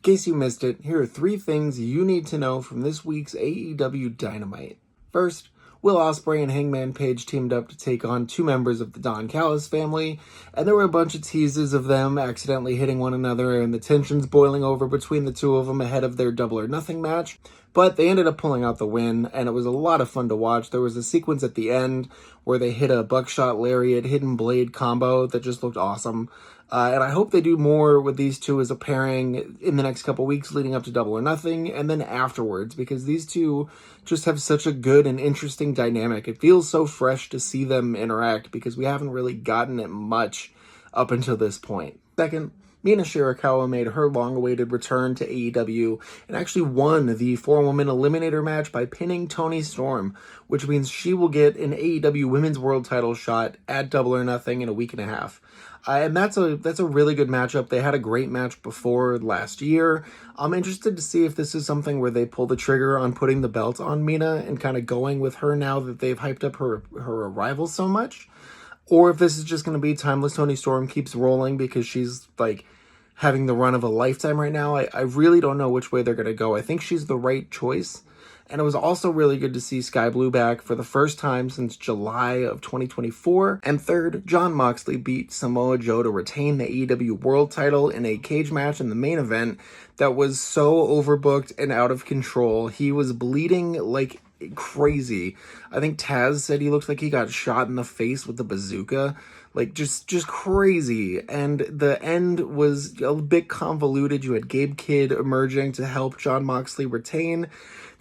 case you missed it, here are 3 things you need to know from this week's AEW Dynamite. First, Will Ospreay and Hangman Page teamed up to take on 2 members of the Don Callis family, and there were a bunch of teases of them accidentally hitting one another and the tensions boiling over between the 2 of them ahead of their Double or Nothing match, but they ended up pulling out the win, and it was a lot of fun to watch. There was a sequence at the end where they hit a buckshot lariat, hidden blade combo that just looked awesome. And I hope they do more with these 2 as a pairing in the next couple weeks leading up to Double or Nothing, and then afterwards, because these 2 just have such a good and interesting dynamic. It feels so fresh to see them interact because we haven't really gotten it much up until this point. Second, Mina Shirakawa made her long-awaited return to AEW and actually won the 4-woman eliminator match by pinning Toni Storm, which means she will get an AEW Women's World Title shot at Double or Nothing in a week and a half. And that's a really good matchup. They had a great match before last year. I'm interested to see if this is something where they pull the trigger on putting the belt on Mina and kind of going with her now that they've hyped up her arrival so much. Or if this is just going to be Timeless Toni Storm keeps rolling because she's like having the run of a lifetime right now. I really don't know which way they're going to go. I think she's the right choice. And it was also really good to see Sky Blue back for the first time since July of 2024. And third, Jon Moxley beat Samoa Joe to retain the AEW World Title in a cage match in the main event that was so overbooked and out of control. He was bleeding like crazy. I think Taz said he looked like he got shot in the face with a bazooka. Like, just crazy. And the end was a bit convoluted. You had Gabe Kidd emerging to help Jon Moxley retain.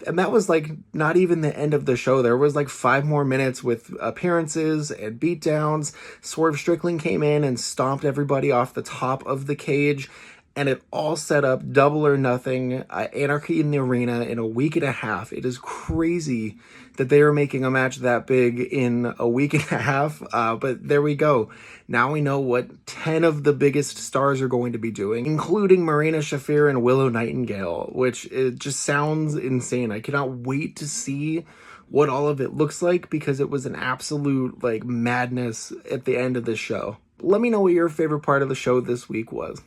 And that was, like, not even the end of the show. There was, like, 5 more minutes with appearances and beatdowns. Swerve Strickland came in and stomped everybody off the top of the cage. And it all set up Double or Nothing, Anarchy in the Arena in a week and a half. It is crazy that they are making a match that big in a week and a half. But there we go. Now we know what 10 of the biggest stars are going to be doing, including Marina Shafir and Willow Nightingale, which it just sounds insane. I cannot wait to see what all of it looks like because it was an absolute like madness at the end of the show. Let me know what your favorite part of the show this week was.